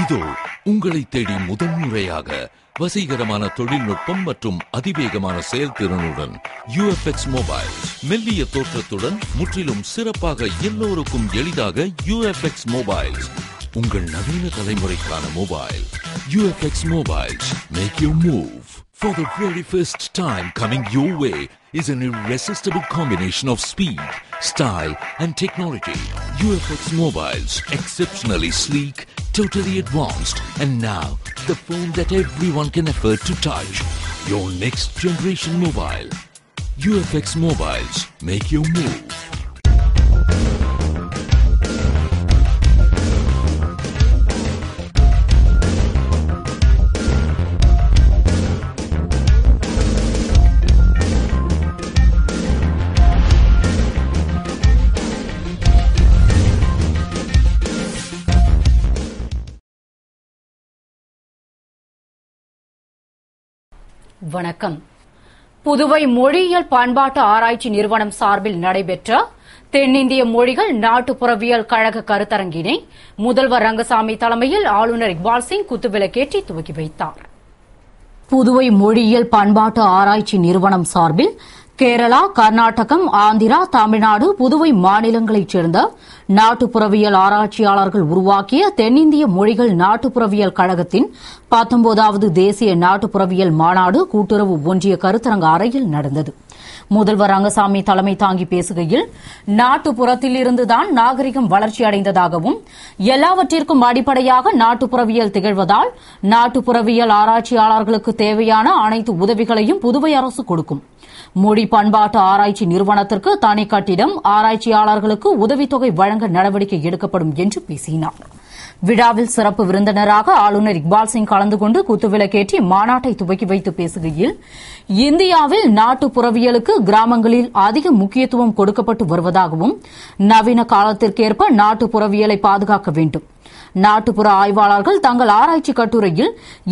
இதோ உங்களை தேடி முதன்முறையாக வசீகரமான தொழில்நுட்பம் மற்றும் அதிவேகமான செயல்திறனுடன் UFX மொபைல். மெல்லிய தோற்றத்துடன் முற்றிலும் சிறப்பாக எல்லோருக்கும் எளிதாக UFX மொபைல். உங்கள் நவீன தலைமுறைக்கான mobile. UFX Mobiles make you move. For the very first time coming your way is an irresistible combination of speed, style and technology. UFX Mobiles, exceptionally sleek, totally advanced, and now the phone that everyone can afford to touch. Your next generation mobile. UFX Mobiles make you move. வணக்கம். புதுவை மொழியியல் பண்பாட்டு ஆராய்ச்சி நிறுவனம் சார்பில் நடைபெற்ற தென்னிந்திய மொழிகள் நாட்டுப்புறவியல் கழக கருத்தரங்கினை முதல்வர் ரங்கசாமி தலைமையில் ஆளுநர் இக்பால் சிங் குத்துவிளக்கேற்றி துவக்கி வைத்தார். புதுவை மொழியியல் பண்பாட்டு ஆராய்ச்சி நிறுவனம் சார்பில் கேரளா, கர்நாடகம், ஆந்திரா, தமிழ்நாடு, புதுவை மாநிலங்களைச் சேர்ந்த நாட்டுப்புறவியல் ஆராய்ச்சியாளர்கள் உருவாக்கிய தென்னிந்திய மொழிகள் நாட்டுப்புறவியல் கழகத்தின் 19வது தேசிய நாட்டுப்புறவியல் மாநாடு கூட்டுறவு ஒன்றிய கருத்தரங்க அறையில் நடந்தது. முதல்வர் ரங்கசாமி தலைமை தாங்கி பேசுகையில், நாட்டுப்புறத்திலிருந்துதான் நாகரிகம் வளர்ச்சியடைந்ததாகவும் எல்லாவற்றிற்கும் அடிப்படையாக நாட்டுப்புறவியல் திகழ்வதால் நாட்டுப்புறவியல் ஆராய்ச்சியாளர்களுக்கு தேவையான அனைத்து உதவிகளையும் புதுவை அரசு கொடுக்கும். மொழி பண்பாட்டு ஆராய்ச்சி நிறுவனத்திற்கு தனி கட்டிடம், ஆராய்ச்சியாளர்களுக்கு உதவித்தொகை வழங்க நடவடிக்கை எடுக்கப்படும் என்று பேசினார். விழாவில் சிறப்பு விருந்தினராக ஆளுநர் இக்பால் சிங் கலந்து கொண்டு குத்துவிளக்கேற்றி மாநாட்டை துவக்கி வைத்து பேசுகையில், இந்தியாவில் நாட்டுப்புறவியலுக்கு கிராமங்களில் அதிக முக்கியத்துவம் கொடுக்கப்பட்டு வருவதாகவும் நவீன காலத்திற்கேற்ப நாட்டுப்புறவியலை பாதுகாக்க வேண்டும். நாட்டுப்புற ஆய்வாளர்கள் தங்கள் ஆராய்ச்சி கட்டுரையில்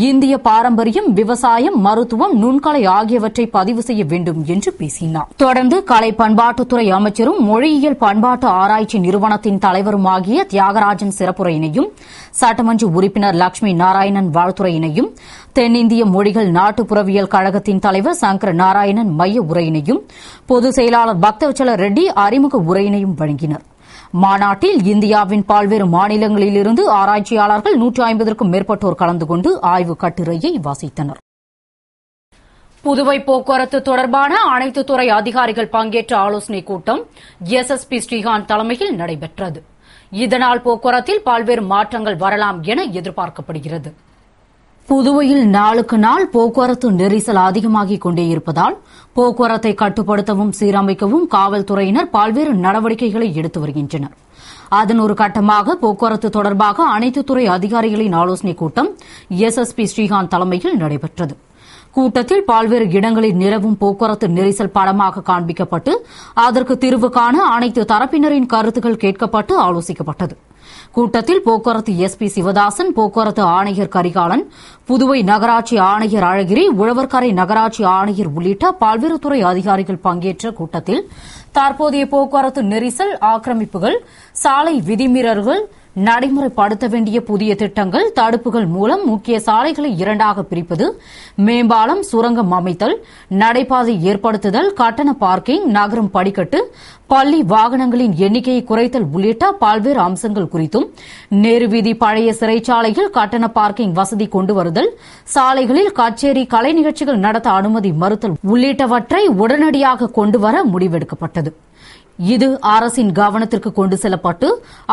இந்திய பாரம்பரியம், விவசாயம், மருத்துவம், நுண்கலை ஆகியவற்றை பதிவு செய்ய வேண்டும் என்று பேசினார். தொடர்ந்து கலை பண்பாட்டுத்துறை அமைச்சரும் மொழியியல் பண்பாட்டு ஆராய்ச்சி நிறுவனத்தின் தலைவருமாகிய தியாகராஜன் சிறப்புரையினையும், சட்டமன்ற உறுப்பினர் லட்சுமி நாராயணன் வாழ்த்துரையினையும், தென்னிந்திய மொழிகள் நாட்டுப்புறவியல் கழகத்தின் தலைவர் சங்கர நாராயணன் மைய உரையினையும், பொதுச் செயலாளர் பக்தவச்சல ரெட்டி அறிமுக உரையினையும் வழங்கினர். மாநாட்டில் இந்தியாவின் பல்வேறு மாநிலங்களிலிருந்து ஆராய்ச்சியாளர்கள் 150க்கும் மேற்பட்டோர் கலந்து கொண்டு ஆய்வு கட்டுரையை வாசித்தனர். புதுவை போக்குவரத்து தொடர்பான அனைத்து துறை அதிகாரிகள் பங்கேற்ற ஆலோசனைக் கூட்டம் SSP ஸ்ரீகாந்த் தலைமையில் நடைபெற்றது. இதனால் போக்குவரத்தில் பல்வேறு மாற்றங்கள் வரலாம் என எதிர்பார்க்கப்படுகிறது. புதுவையில் நாளுக்கு நாள் போக்குவரத்து நெரிசல் அதிகமாகிக் கொண்டே இருப்பதால் போக்குவரத்தை கட்டுப்படுத்தவும் சீரமைக்கவும் காவல்துறையினர் பல்வேறு நடவடிக்கைகளை எடுத்து வருகின்றனர். அதன் ஒரு கட்டமாக போக்குவரத்து தொடர்பாக அனைத்து துறை அதிகாரிகளின் ஆலோசனைக் கூட்டம் SSP ஸ்ரீகாந்த் தலைமையில் நடைபெற்றது. கூட்டத்தில் பல்வேறு இடங்களில் நிலவும் போக்குவரத்து நெரிசல் படமாக காண்பிக்கப்பட்டு அதற்கு தீர்வு காண அனைத்து தரப்பினரின் கருத்துக்கள் கேட்கப்பட்டு ஆலோசிக்கப்பட்டது. கூட்டத்தில் போக்குவரத்து SP சிவதாசன், போக்குவரத்து ஆணையர் கரிகாலன், புதுவை நகராட்சி ஆணையர் அழகிரி, உழவர்கரை நகராட்சி ஆணையர் உள்ளிட்ட பல்வேறு துறை அதிகாரிகள் பங்கேற்ற கூட்டத்தில் தற்போதைய போக்குவரத்து நெரிசல், ஆக்கிரமிப்புகள், சாலை விதிமீறல்கள், நடைமுறைப்படுத்த வேண்டிய புதிய திட்டங்கள், தடுப்புகள் மூலம் முக்கிய சாலைகளை இரண்டாக பிரிப்பது, மேம்பாலம், சுரங்கம் அமைத்தல், நடைபாதை ஏற்படுத்துதல், கட்டண பார்க்கிங், நகரம் படிக்கட்டு, பள்ளி வாகனங்களின் எண்ணிக்கையை குறைத்தல் உள்ளிட்ட பல்வேறு அம்சங்கள் குறித்தும், நேரு வீதி பழைய சிறைச்சாலையில் கட்டண பார்க்கிங் வசதி கொண்டு வருதல், சாலைகளில் கச்சேரி, கலை நிகழ்ச்சிகள் நடத்த அனுமதி மறுத்தல் உள்ளிட்டவற்றை உடனடியாக கொண்டுவர முடிவெடுக்கப்பட்டது. இது அரசின் கவனத்திற்கு கொண்டு செல்லப்பட்டு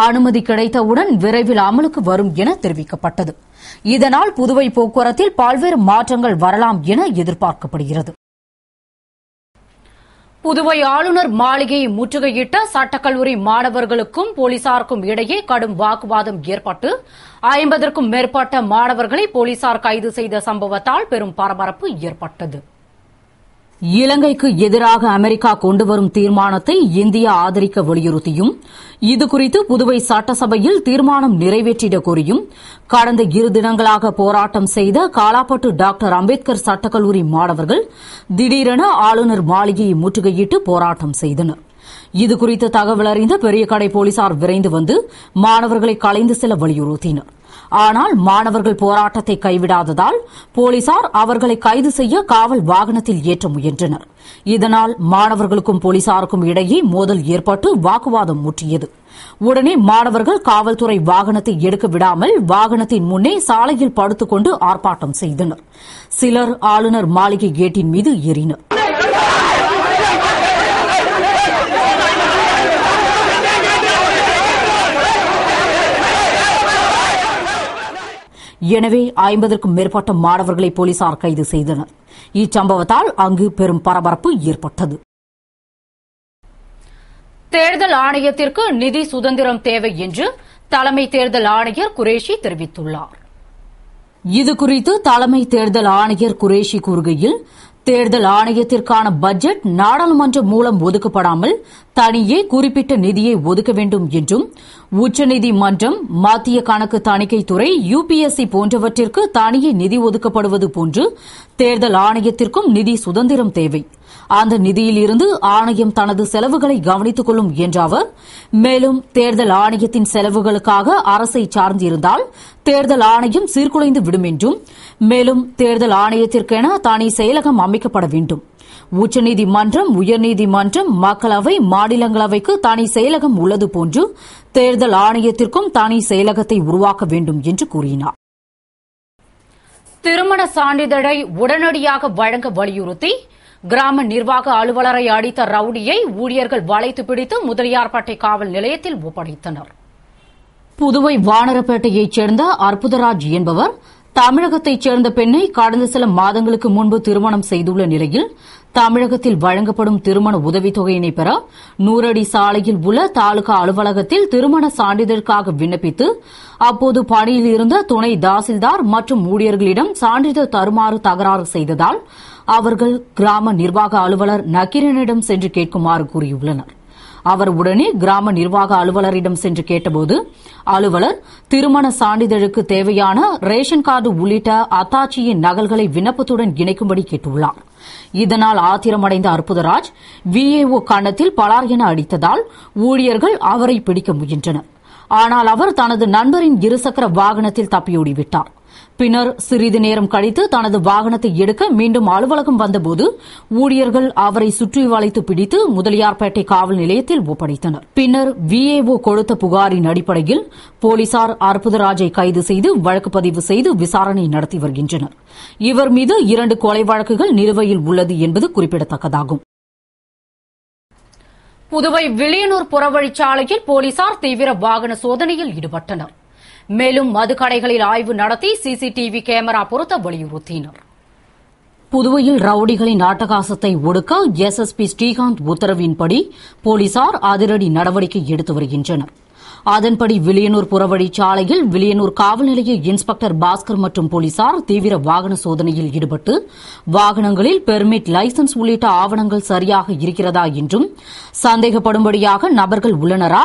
அனுமதி கிடைத்தவுடன் விரைவில் அமலுக்கு வரும் என தெரிவிக்கப்பட்டது. இதனால் புதுவை போக்குவரத்தில் பல்வேறு மாற்றங்கள் வரலாம் என எதிர்பார்க்கப்படுகிறது. புதுவை ஆளுநர் மாளிகையை முற்றுகையிட்ட சட்டக்கல்லூரி மாணவர்களுக்கும் போலீசாருக்கும் இடையே கடும் வாக்குவாதம் ஏற்பட்டு 50க்கும் மேற்பட்ட மாணவர்களை போலீசார் கைது செய்த சம்பவத்தால் பெரும் பரபரப்பு ஏற்பட்டது. இலங்கைக்கு எதிராக அமெரிக்கா கொண்டுவரும் தீர்மானத்தை இந்தியா ஆதரிக்க வலியுறுத்தியும், இதுகுறித்து புதுவை சட்டசபையில் தீர்மானம் நிறைவேற்றிட கோரியும் கடந்த 2 தினங்களாக போராட்டம் செய்த காலாப்பட்டு டாக்டர் அம்பேத்கர் சட்டக்கல்லூரி மாணவர்கள் திடீரென ஆளுநர் மாளிகையை முற்றுகையிட்டு போராட்டம் செய்தனர். இதுகுறித்து தகவல் அறிந்த பெரியகடை போலீசார் விரைந்து வந்து மாணவர்களை கலைந்து செல்ல வலியுறுத்தினர். ஆனால் மாணவர்கள் போராட்டத்தை கைவிடாததால் போலீசார் அவர்களை கைது செய்ய காவல் வாகனத்தில் ஏற்ற முயன்றனர். இதனால் மாணவர்களுக்கும் போலீசாருக்கும் இடையே மோதல் ஏற்பட்டு வாக்குவாதம் முற்றியது. உடனே மாணவர்கள் காவல்துறை வாகனத்தை எடுக்க விடாமல் வாகனத்தின் முன்னே சாலையில் படுத்துக் கொண்டு ஆர்ப்பாட்டம் செய்தனர். சிலர் ஆளுநர் மாளிகை கேட்டின் மீது ஏறினர். எனவே 50க்கும் மேற்பட்ட மாணவர்களை போலீசார் கைது செய்தனர். இச்சம்பவத்தால் அங்கு பெரும் பரபரப்பு ஏற்பட்டது. தேர்தல் ஆணையத்திற்கு நிதி சுதந்திரம் தேவை என்று தலைமை தேர்தல் ஆணையர் குரேஷி தெரிவித்துள்ளார். இதுகுறித்து தலைமை தேர்தல் ஆணையர் குரேஷி கூறுகையில், தேர்தல் ஆணையத்திற்கான பட்ஜெட் நாடாளுமன்றம் மூலம் ஒதுக்கப்படாமல் தனியே குறிப்பிட்ட நிதியை ஒதுக்க வேண்டும் என்றும், உச்சநீதிமன்றம், மத்திய கணக்கு தணிக்கைத்துறை, யுபிஎஸ்சி போன்றவற்றிற்கு தனியே நிதி ஒதுக்கப்படுவது போன்று தேர்தல் ஆணையத்திற்கும் நிதி சுதந்திரம் தேவை. அந்த நிதியிலிருந்து ஆணையம் தனது செலவுகளை கவனித்துக் கொள்ளும் என்ற அவர், மேலும் தேர்தல் ஆணையத்தின் செலவுகளுக்காக அரசை சார்ந்திருந்தால் தேர்தல் ஆணையம் சீர்குலைந்து விடும் என்றும், மேலும் தேர்தல் ஆணையத்திற்கென தனி செயலகம் அமைக்கப்பட வேண்டும். உச்சநீதிமன்றம், உயர்நீதிமன்றம், மக்களவை, மாநிலங்களவைக்கு தனி செயலகம் உள்ளது போன்று தேர்தல் ஆணையத்திற்கும் தனி செயலகத்தை உருவாக்க வேண்டும் என்று கூறினார். திருமண சான்றிதழை உடனடியாக வழங்க வலியுறுத்தி கிராம நிர்வாக அலுவலரை அடித்த ரவுடியை ஊழியர்கள் வளைத்து பிடித்து முதலியார்பேட்டை காவல் நிலையத்தில் ஒப்படைத்தனர். புதுவை வானரப்பேட்டையைச் சேர்ந்த அற்புதராஜ் என்பவர் தமிழகத்தைச் சேர்ந்த பெண்ணை கடந்த சில மாதங்களுக்கு முன்பு திருமணம் செய்துள்ள நிலையில், தமிழகத்தில் வழங்கப்படும் திருமண உதவித்தொகையினை பெற 100 அடி சாலையில் உள்ள தாலுகா அலுவலகத்தில் திருமண சான்றிதழுக்காக விண்ணப்பித்து, அப்போது பணியில் இருந்த துணை தாசில்தார் மற்றும் ஊழியர்களிடம் சான்றிதழ் தருமாறு தகராறு செய்ததால் அவர்கள் கிராம நிர்வாக அலுவலர் நக்கீரனிடம் சென்று கேட்குமாறு கூறியுள்ளனர். அவர் உடனே கிராம நிர்வாக அலுவலரிடம் சென்று கேட்டபோது அலுவலர் திருமண சான்றிதழுக்கு தேவையான ரேஷன் கார்டு உள்ளிட்ட அத்தாட்சியின் நகல்களை விண்ணப்பத்துடன் இணைக்கும்படி கேட்டுள்ளார். இதனால் ஆத்திரமடைந்த அற்புதராஜ் விஏஓ கன்னத்தில் பலார் என அடித்ததால் ஊழியர்கள் அவரை பிடிக்க முயன்றனர். ஆனால் அவர் தனது நண்பரின் இருசக்கர வாகனத்தில் தப்பியோடிவிட்டார். பின்னர் சிறிது நேரம் கழித்து தனது வாகனத்தை எடுக்க மீண்டும் அலுவலகம் வந்தபோது ஊழியர்கள் அவரை சுற்றி வளைத்து பிடித்து முதலியார்பேட்டை காவல் நிலையத்தில் ஒப்படைத்தனர். பின்னர் விஏஓ கொடுத்த புகாரின் அடிப்படையில் போலீசார் அற்புதராஜை கைது செய்து வழக்கு பதிவு செய்து விசாரணை நடத்தி வருகின்றனர். இவர் மீது 2 கொலை வழக்குகள் நிலுவையில் உள்ளது என்பது குறிப்பிடத்தக்கதாகும். புதுவை வில்லியனூர் புறவழிச்சாலையில் போலீசார் தீவிர வாகன சோதனையில் ஈடுபட்டனர். மேலும் மதுக்கடைகளில் ஆய்வு நடத்தி சிசிடிவி கேமரா பொருத்த வலியுறுத்தினர். புதுவையில் ரவுடிகளின் அட்டகாசத்தை ஒடுக்க எஸ்எஸ்பி ஸ்ரீகாந்த் உத்தரவின்படி போலீசார் அதிரடி நடவடிக்கை எடுத்து வருகின்றனர். அதன்படி வில்லியனூர் புறவழிச்சாலையில் வில்லியனூர் காவல் நிலைய இன்ஸ்பெக்டர் பாஸ்கர் மற்றும் போலீசார் தீவிர வாகன சோதனையில் ஈடுபட்டு வாகனங்களில் பெர்மிட், லைசன்ஸ் உள்ளிட்ட ஆவணங்கள் சரியாக இருக்கிறதா என்றும், சந்தேகப்படும்படியாக நபர்கள் உள்ளனரா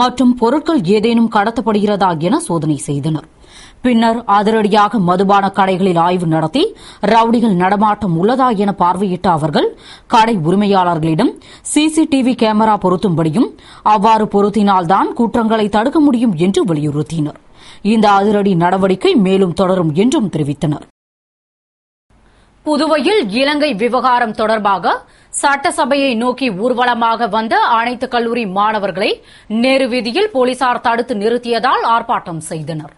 மற்றும் பொருட்கள் ஏதேனும் கடத்தப்படுகிறதா என சோதனை செய்தனர். பின்னர் அதிரடியாக மதுபான கடைகளில் ஆய்வு நடத்தி ரவுடிகள் நடமாட்டம் உள்ளதா என பார்வையிட்ட அவர்கள் கடை உரிமையாளர்களிடம் சிசிடிவி கேமரா பொருத்தும்படியும், அவ்வாறு பொருத்தினால்தான் குற்றங்களை தடுக்க முடியும் என்று வலியுறுத்தினர். இந்த அதிரடி நடவடிக்கை மேலும் தொடரும் என்றும் தெரிவித்தனர். புதுவையில் இலங்கை விவகாரம் தொடர்பாக சட்டசபையை நோக்கி ஊர்வலமாக வந்த அனைத்து கல்லூரி மாணவர்களை நேரு வீதியில் போலீசார் தடுத்து நிறுத்தியதால் ஆர்ப்பாட்டம் செய்தனர்.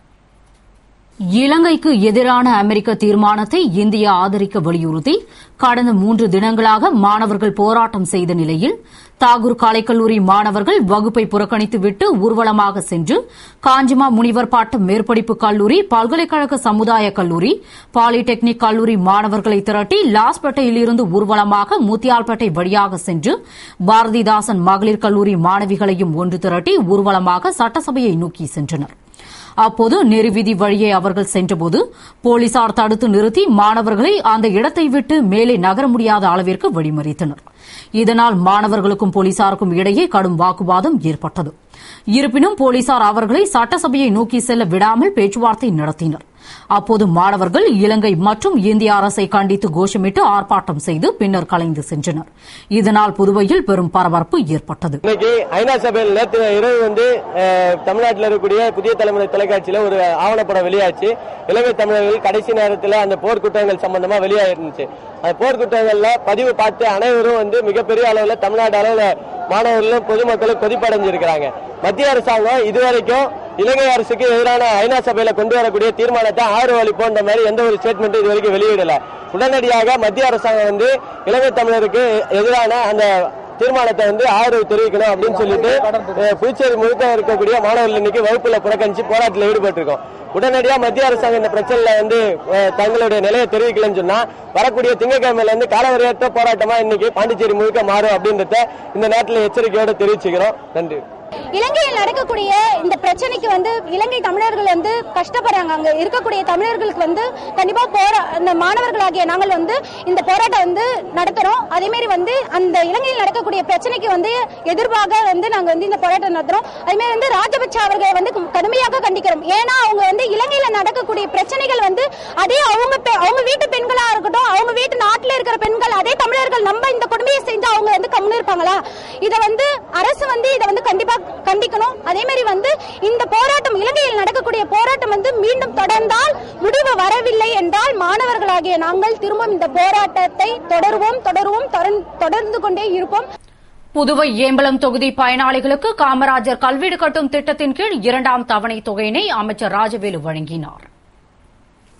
இலங்கைக்கு எதிரான அமெரிக்க தீர்மானத்தை இந்தியா ஆதரிக்க வலியுறுத்தி கடந்த 3 தினங்களாக மாணவர்கள் போராட்டம் செய்த நிலையில் தாகூர் கலைக்கல்லூரி மாணவர்கள் வகுப்பை புறக்கணித்துவிட்டு ஊர்வலமாக சென்று காஞ்சிமா முனிவர் பாட்டம் மேற்படிப்பு கல்லூரி, பல்கலைக்கழக சமுதாய கல்லூரி, பாலிடெக்னிக் கல்லூரி மாணவர்களை திரட்டி லாஸ்பேட்டையிலிருந்து ஊர்வலமாக முத்தியால்பேட்டை வழியாக சென்று பாரதிதாசன் மகளிர் கல்லூரி மாணவிகளையும் ஒன்று திரட்டி ஊர்வலமாக சட்டசபையை நோக்கி சென்றனர். அப்போது நெருவீதி வழியே அவர்கள் சென்றபோது போலீசார் தடுத்து நிறுத்தி மாணவர்களை அந்த இடத்தை விட்டு மேலே நகர முடியாத அளவிற்கு வழிமறித்தனர். இதனால் மாணவர்களுக்கும் போலீசாருக்கும் இடையே கடும் வாக்குவாதம் ஏற்பட்டது. இருப்பினும் போலீசார் அவர்களை சட்டசபையை நோக்கி செல்ல விடாமல் பேச்சுவார்த்தை நடத்தினர். அப்போது மாணவர்கள் இலங்கை மற்றும் இந்திய அரசை கண்டித்து கோஷமிட்டு ஆர்ப்பாட்டம் செய்து பின்னர் கலைந்து சென்றனர். இதனால் புதுவையில் பெரும் பரபரப்பு ஏற்பட்டது. இன்னைக்கு ஐநா சபையில் நேற்று இரவு தமிழ்நாட்டில் இருக்கக்கூடிய புதிய தலைமுறை தொலைக்காட்சியில ஒரு ஆவணப்படம் வெளியாச்சு. இலங்கை தமிழர்கள் கடைசி நேரத்தில் அந்த போர்க்குற்றங்கள் சம்பந்தமா வெளியாயிருந்துச்சு. அந்த போர்க்குற்றங்கள்ல பதிவு பார்த்து அனைவரும் மிகப்பெரிய அளவில் தமிழ்நாடு அளவில் மாணவர்களும் பொதுமக்களும் கொதிப்படைஞ்சிருக்கிறாங்க. மத்திய அரசாங்கம் இதுவரைக்கும் இலங்கை அரசுக்கு எதிரான ஐநா சபையில கொண்டு வரக்கூடிய தீர்மானத்தை ஆதரவளிப்போன்ற மாதிரி எந்த ஒரு ஸ்டேட்மெண்ட் இது வரைக்கும் வெளியிடல. உடனடியாக மத்திய அரசாங்கம் இலங்கை தமிழருக்கு எதிரான அந்த தீர்மானத்தை ஆதரவு தெரிவிக்கணும் அப்படின்னு சொல்லிட்டு புதுச்சேரி முழுக்க இருக்கக்கூடிய மாணவர்கள் இன்னைக்கு வகுப்புல புறக்கணிச்சு போராட்டத்தில் ஈடுபட்டிருக்கோம். உடனடியாக மத்திய அரசாங்கம் இந்த பிரச்சனையில தங்களுடைய நிலையை தெரிவிக்கலன்னு சொன்னா வரக்கூடிய திங்கட்கிழமையில காலவரையற்ற போராட்டமா இன்னைக்கு பாண்டிச்சேரி முழுக்க மாறும் அப்படின்றத இந்த நேரத்தில் எச்சரிக்கையோட தெரிவிச்சுக்கிறோம். நன்றி. இலங்கையில் நடக்கக்கூடிய இந்த பிரச்சனைக்கு இலங்கை தமிழர்கள் கஷ்டப்படுறாங்க. அங்க இருக்கக்கூடிய தமிழர்களுக்கு கண்டிப்பா அந்த மாணவர்களாகிய நாங்கள் இந்த போராட்டம் நடத்துறோம். அதே மாதிரி அந்த இலங்கையில் நடக்கக்கூடிய பிரச்சனைக்கு எதிர்ப்பாக நாங்க இந்த போராட்டம் நடத்துறோம். அதே மாதிரி ராஜபக்சே அவர்களை கடுமையாக கண்டிக்கிறோம். ஏன்னா அவங்க இலங்கையில நடக்கக்கூடிய பிரச்சனைகள் அதே அவங்க வீட்டு பெண்களா இருக்கட்டும், அவங்க வீட்டு நாட்டில் இருக்கிற பெண்கள், அதே தமிழர்கள் நம்ம இந்த கொடுமையை செஞ்சு அவங்க கம்முன்னு இருப்பாங்களா? இதை அரசு இதை கண்டிப்பா கண்டிக்கணும். அதே மாதிரி இந்த போராட்டம் இலங்கையில் நடக்கக்கூடிய போராட்டம் மீண்டும் தொடர்ந்தால், முடிவு வரவில்லை என்றால் மாணவர்களாகிய நாங்கள் திரும்பவும் இந்த போராட்டத்தை தொடர்ந்து கொண்டே இருப்போம். புதுவை ஏம்பலம் தொகுதி பயனாளிகளுக்கு காமராஜர் கல்வீடு கட்டும் திட்டத்தின் கீழ் 2ஆம் தவணை தொகையினை அமைச்சர் ராஜவேலு வழங்கினார்.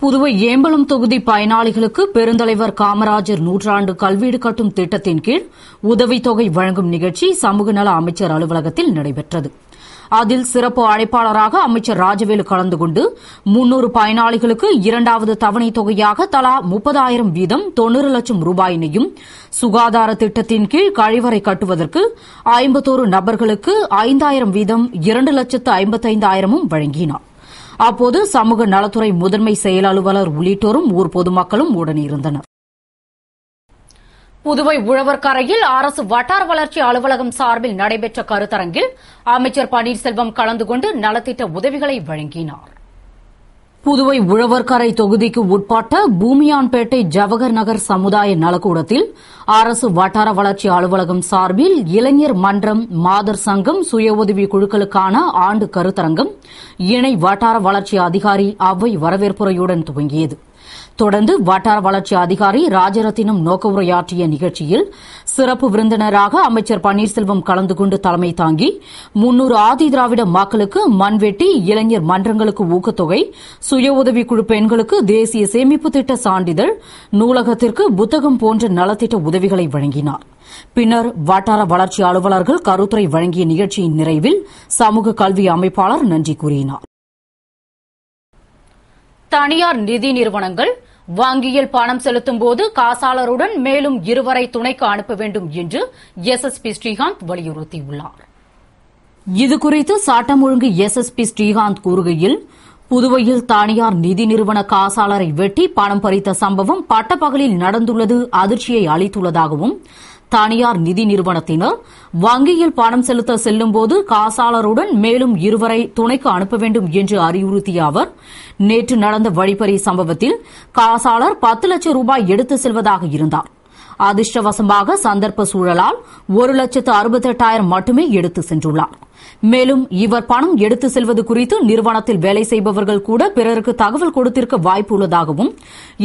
புதுவை ஏம்பலம் தொகுதி பயனாளிகளுக்கு பெருந்தலைவர் காமராஜர் நூற்றாண்டு கல்வீடு கட்டும் திட்டத்தின் கீழ் உதவித்தொகை வழங்கும் நிகழ்ச்சி சமூக நல அமைச்சர் அலுவலகத்தில் நடைபெற்றது. அதில் சிறப்பு அழைப்பாளராக அமைச்சர் ராஜவேலு கலந்து கொண்டு 300 பயனாளிகளுக்கு 2வது தவணை தொகையாக தலா 30,000 வீதம் 90 லட்சம் ரூபாயினையும், சுகாதார திட்டத்தின் கீழ் கழிவறை கட்டுவதற்கு 51 நபர்களுக்கு 5,000 வீதம் 2,55,000 வழங்கினார். அப்போது சமூக நலத்துறை முதன்மை செயல் அலுவலர் உள்ளிட்டோரும் ஊர் பொதுமக்களும் உடனிருந்தனர். புதுவை உழவர்கரையில் அரசு வட்டார வளர்ச்சி அலுவலகம் சார்பில் நடைபெற்ற கருத்தரங்கில் அமைச்சர் பன்னீர்செல்வம் கலந்து கொண்டு நலத்திட்ட உதவிகளை வழங்கினார். புதுவை உழவர்கரை தொகுதிக்கு உட்பட்ட பூமியான்பேட்டை ஜவஹர் நகர் சமுதாய நலக்கூடத்தில் அரசு வட்டார வளர்ச்சி அலுவலகம் சார்பில் இளைஞர் மன்றம், மாதர் சங்கம், சுய உதவி குழுக்களுக்கான ஆண்டு கருத்தரங்கம் இணை வட்டார வளர்ச்சி அதிகாரி அவ்வை வரவேற்புரையுடன் துவங்கியது. தொடர்ந்து வட்டார வளர்ச்சி அதிகாரி ராஜரத்தினம் நோக்க உரையாற்றிய நிகழ்ச்சியில் சிறப்பு விருந்தினராக அமைச்சர் பன்னீர்செல்வம் கலந்து கொண்டு தலைமை தாங்கி 300 ஆதி திராவிட மக்களுக்கு மண்வெட்டி, இளைஞர் மன்றங்களுக்கு ஊக்கத்தொகை, சுய உதவிக்குழு பெண்களுக்கு தேசிய சேமிப்பு திட்ட சான்றிதழ், நூலகத்திற்கு புத்தகம் போன்ற நலத்திட்ட உதவிகளை வழங்கினார். பின்னர் வட்டார வளர்ச்சி அலுவலர்கள் கருத்துரை வழங்கிய நிகழ்ச்சியின் நிறைவில் சமூக கல்வி அமைப்பாளர் நன்றி கூறினார். தனியார் நிதி நிறுவனங்கள் வங்கியில் பணம் செலுத்தும் போது காசாளருடன் மேலும் 2 துணைக்கு அனுப்ப வேண்டும் என்று எஸ்எஸ்பி ஸ்ரீகாந்த் வலியுறுத்தியுள்ளார். இதுகுறித்து சட்டம் ஒழுங்கு எஸ்எஸ்பி ஸ்ரீகாந்த் கூறுகையில், புதுவையில் தனியார் நிதி நிறுவன காசாளரை வெட்டி பணம் பறித்த சம்பவம் பட்டப்பகலில் நடந்துள்ளது அதிர்ச்சியை அளித்துள்ளதாகவும், தனியார் நிதி நிறுவனத்தினர் வங்கியில் பணம் செலுத்த செல்லும்போது காசாளருடன் மேலும் 2 துணைக்கு அனுப்ப வேண்டும் என்று அறிவுறுத்திய அவர், நேற்று நடந்த வழிப்பறி சம்பவத்தில் காசாளர் 10 லட்சம் ரூபாய் எடுத்து செல்வதாக இருந்தார். அதிர்ஷ்டவசமாக சந்தர்ப்ப சூழலால் 1,68,000 மட்டுமே எடுத்து சென்றுள்ளார். மேலும் இவர் பணம் எடுத்து செல்வது குறித்து நிறுவனத்தில் வேலை செய்பவர்கள் கூட பிறருக்கு தகவல் கொடுத்திருக்க வாய்ப்பு உள்ளதாகவும்,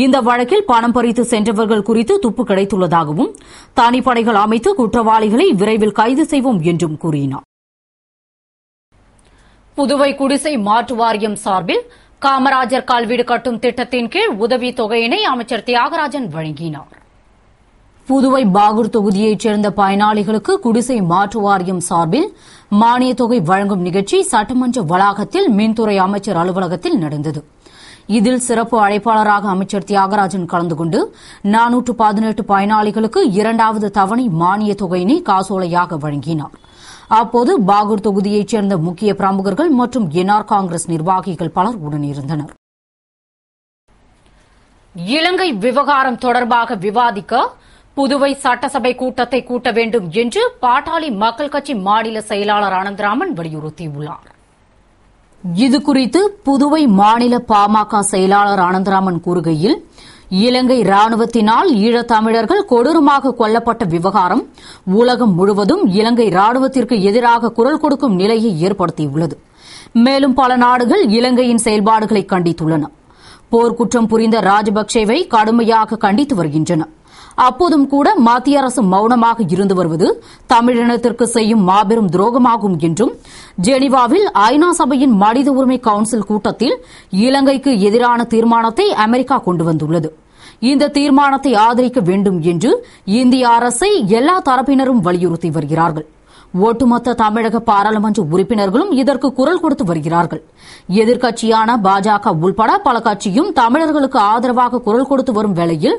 இந்த வழக்கில் பணம் பறித்து சென்றவர்கள் குறித்து துப்பு கிடைத்துள்ளதாகவும், தனிப்படைகள் அமைத்து குற்றவாளிகளை விரைவில் கைது செய்வோம் என்றும் கூறினார். புதுவை குடிசை மாற்று வாரியம் சார்பில் காமராஜர் கல்வீடு கட்டும் திட்டத்தின் கீழ் உதவித் தொகையினை அமைச்சர் தியாகராஜன் வழங்கினார். புதுவை பாகூர் தொகுதியைச் சேர்ந்த பயனாளிகளுக்கு குடிசை மாற்று வாரியம் சார்பில் மானியத் தொகை வழங்கும் நிகழ்ச்சி சட்டமன்ற வளாகத்தில் மின்துறை அமைச்சர் அலுவலகத்தில் நடந்தது. இதில் சிறப்பு அழைப்பாளராக அமைச்சர் தியாகராஜன் கலந்து கொண்டு 418 பயனாளிகளுக்கு 2வது தவணை மானியத் தொகையினை காசோலையாக வழங்கினார். அப்போது பாகூர் தொகுதியைச் சேர்ந்த முக்கிய பிரமுகர்கள் மற்றும் என்ஆர் காங்கிரஸ் நிர்வாகிகள் பலர் உடனிருந்தனர். இலங்கை விவகாரம் தொடர்பாக விவாதிக்க புதுவை சட்டசபை கூட்டத்தை கூட்ட வேண்டும் என்று பாட்டாளி மக்கள் கட்சி மாநில செயலாளர் அனந்தராமன் வலியுறுத்தியுள்ளார். இதுகுறித்து புதுவை மாநில பாமக செயலாளர் அனந்தராமன் கூறுகையில், இலங்கை ராணுவத்தினால் ஈழத்தமிழர்கள் கொடூரமாக கொல்லப்பட்ட விவகாரம் உலகம் முழுவதும் இலங்கை ராணுவத்திற்கு எதிராக குரல் கொடுக்கும் நிலையை ஏற்படுத்தியுள்ளது. மேலும் பல நாடுகள் இலங்கையின் செயல்பாடுகளை கண்டித்துள்ளன. போர்க்குற்றம் புரிந்த ராஜபக்சேவை கடுமையாக கண்டித்து வருகின்றன. அப்போதும் கூட மத்திய அரசு மௌனமாக இருந்து வருவது தமிழினத்திற்கு செய்யும் மாபெரும் துரோகமாகும் என்றும், ஜெனீவாவில் ஐநா சபையின் மனித உரிமை கவுன்சில் கூட்டத்தில் இலங்கைக்கு எதிரான தீர்மானத்தை அமெரிக்கா கொண்டு வந்துள்ளது. இந்த தீர்மானத்தை ஆதரிக்க வேண்டும் என்று இந்திய அரசை எல்லா தரப்பினரும் வலியுறுத்தி வருகிறார்கள். ஒட்டுமொத்த தமிழக பாராளுமன்ற உறுப்பினர்களும் இதற்கு குரல் கொடுத்து வருகிறார்கள். எதிர்க்கட்சியான பாஜக உள்பட பல கட்சியும் தமிழர்களுக்கு ஆதரவாக குரல் கொடுத்து வரும் வேளையில்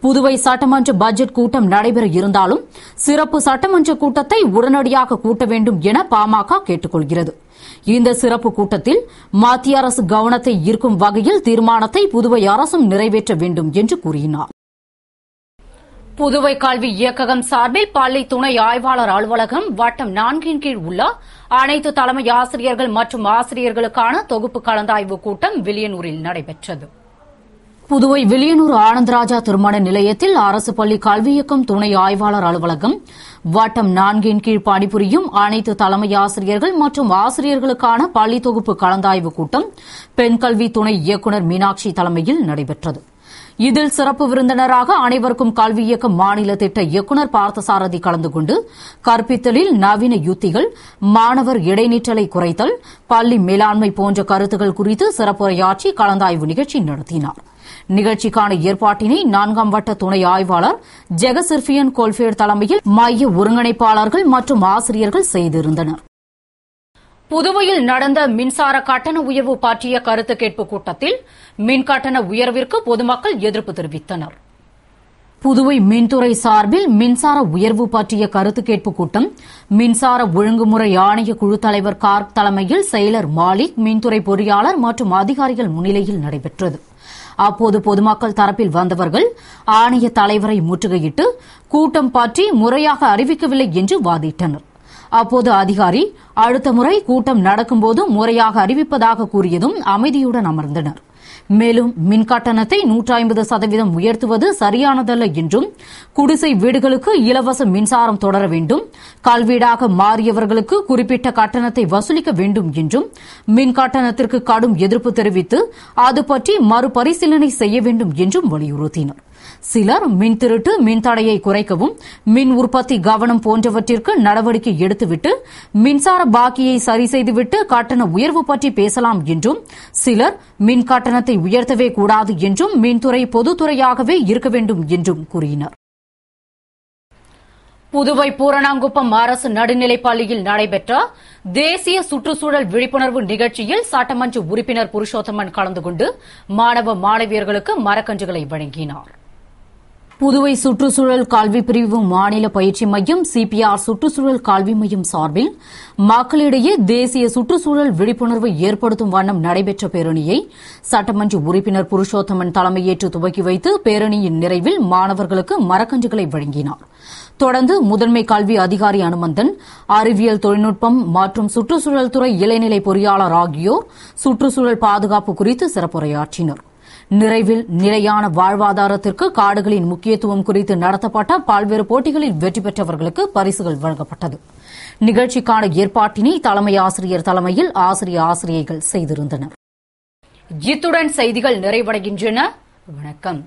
புதுவை சட்டமன்ற பட்ஜெட் கூட்டம் நடைபெற இருந்தாலும் சிறப்பு சட்டமன்ற கூட்டத்தை உடனடியாக கூட்ட வேண்டும் என பாமக கேட்டுக் கொள்கிறது. இந்த சிறப்பு கூட்டத்தில் மத்திய அரசு கவனத்தை ஈர்க்கும் வகையில் தீர்மானத்தை புதுவை அரசும் நிறைவேற்ற வேண்டும் என்று கூறினார். புதுவை கல்வி இயக்ககம் சார்பில் பள்ளி துணை ஆய்வாளர் அலுவலகம் வட்டம் 4 கீழ் உள்ள அனைத்து தலைமை ஆசிரியர்கள் மற்றும் ஆசிரியர்களுக்கான தொகுப்பு கலந்தாய்வு கூட்டம் வில்லியனூரில் நடைபெற்றது. புதுவை வில்லியனூர் ஆனந்தராஜா திருமண நிலையத்தில் அரசு பள்ளி கல்வி இயக்கம் துணை ஆய்வாளர் அலுவலகம் வட்டம் 4 கீழ் பணிபுரியும் அனைத்து தலைமை ஆசிரியர்கள் மற்றும் ஆசிரியர்களுக்கான பள்ளி தொகுப்பு கலந்தாய்வு கூட்டம் பெண் கல்வி துணை இயக்குநர் மீனாட்சி தலைமையில் நடைபெற்றது. இதில் சிறப்பு விருந்தினராக அனைவருக்கும் கல்வி இயக்க மாநில திட்ட இயக்குநர் பார்த்தசாரதி கலந்து கொண்டு கற்பித்தலில் நவீன யுத்திகள், மாணவர் இடைநிற்றலை குறைத்தல், பள்ளி மேலாண்மை போன்ற கருத்துக்கள் குறித்து சிறப்புரையாற்றி கலந்தாய்வு நிகழ்ச்சி நடத்தினார். நிகழ்ச்சிக்கான ஏற்பாட்டினை 4ஆம் வட்ட துணை ஆய்வாளர் ஜெகசிர்பியன் கோல்பேட் தலைமையில் மைய ஒருங்கிணைப்பாளர்கள் மற்றும் ஆசிரியர்கள் செய்திருந்தனர். புதுவையில் நடந்த மின்சார கட்டண உயர்வு பற்றிய கருத்து கேட்பு கூட்டத்தில் மின்கட்டண உயர்விற்கு பொதுமக்கள் எதிர்ப்பு தெரிவித்தனர். புதுவை மின்துறை சார்பில் மின்சார உயர்வு பற்றிய கருத்து கேட்பு கூட்டம் மின்சார ஒழுங்குமுறை ஆணைய குழு தலைவர் கார்க் தலைமையில் செயலர் மாலிக், மின்துறை பொறியாளர் மற்றும் அதிகாரிகள் முன்னிலையில் நடைபெற்றது. அப்போது பொதுமக்கள் தரப்பில் வந்தவர்கள் ஆணைய தலைவரை முற்றுகையிட்டு கூட்டம் பற்றி முறையாக அறிவிக்கவில்லை என்று வாதிட்டனர். அப்போது அதிகாரி அடுத்த முறை கூட்டம் நடக்கும்போது முறையாக அறிவிப்பதாக கூறியதும் அமைதியுடன் அமர்ந்தனர். மேலும் மின்கட்டணத்தை 150% உயர்த்துவது சரியானதல்ல என்றும், குடிசை வீடுகளுக்கு இலவச மின்சாரம் தொடர வேண்டும், கல்வீடாக மாறியவர்களுக்கு குறிப்பிட்ட கட்டணத்தை வசூலிக்க வேண்டும் என்றும், மின் கட்டணத்திற்கு கடும் எதிர்ப்பு தெரிவித்து அது பற்றி மறுபரிசீலனை செய்ய வேண்டும் என்றும் வலியுறுத்தினர். சிலர் மின் திருட்டு, மின்தடையை குறைக்கவும், மின் உற்பத்தி கவனம் போன்றவற்றிற்கு நடவடிக்கை எடுத்துவிட்டு மின்சார பாக்கியை சரி செய்துவிட்டு கட்டண உயர்வு பற்றி பேசலாம் என்றும், சிலர் மின் கட்டணத்தை உயர்த்தவே கூடாது என்றும், மின்துறை பொதுத்துறையாகவே இருக்க வேண்டும் என்றும் கூறினர். புதுவை பூரணாங்குப்பம் அரசு நடுநிலைப் பள்ளியில் நடைபெற்ற தேசிய சுற்றுச்சூழல் விழிப்புணர்வு நிகழ்ச்சியில் சட்டமன்ற உறுப்பினர் புருஷோத்தமன் கலந்து கொண்டு மாணவ மாணவியர்களுக்கு மரக்கன்றுகளை வழங்கினார். புதுவை சுற்றுச்சூழல் கல்வி பிரிவு மாநில பயிற்சி மையம், சிபிஆர் சுற்றுச்சூழல் கல்வி மையம் சார்பில் மக்களிடையே தேசிய சுற்றுச்சூழல் விழிப்புணர்வை ஏற்படுத்தும் வண்ணம் நடைபெற்ற பேரணியை சட்டமன்ற உறுப்பினர் புருஷோத்தமன் தலைமையேற்று துவக்கி வைத்து பேரணியின் நிறைவில் மாணவர்களுக்கு மரக்கன்றுகளை வழங்கினார். தொடர்ந்து முதன்மை கல்வி அதிகாரி அனுமந்தன், அறிவியல் தொழில்நுட்பம் மற்றும் சுற்றுச்சூழல் துறை இளநிலை பொறியாளர் ஆகியோர் சுற்றுச்சூழல் பாதுகாப்பு குறித்து சிறப்புரையாற்றினர். நிறைவில் நிலையான வாழ்வாதாரத்திற்கு காடுகளின் முக்கியத்துவம் குறித்து நடத்தப்பட்ட பல்வேறு போட்டிகளில் வெற்றி பெற்றவர்களுக்கு பரிசுகள் வழங்கப்பட்டது. நிகழ்ச்சிக்கான ஏற்பாட்டினை தலைமை ஆசிரியர் தலைமையில் ஆசிரியைகள் செய்திருந்தனர். இத்துடன் செய்திகள் நிறைவடைகின்றன. வணக்கம்.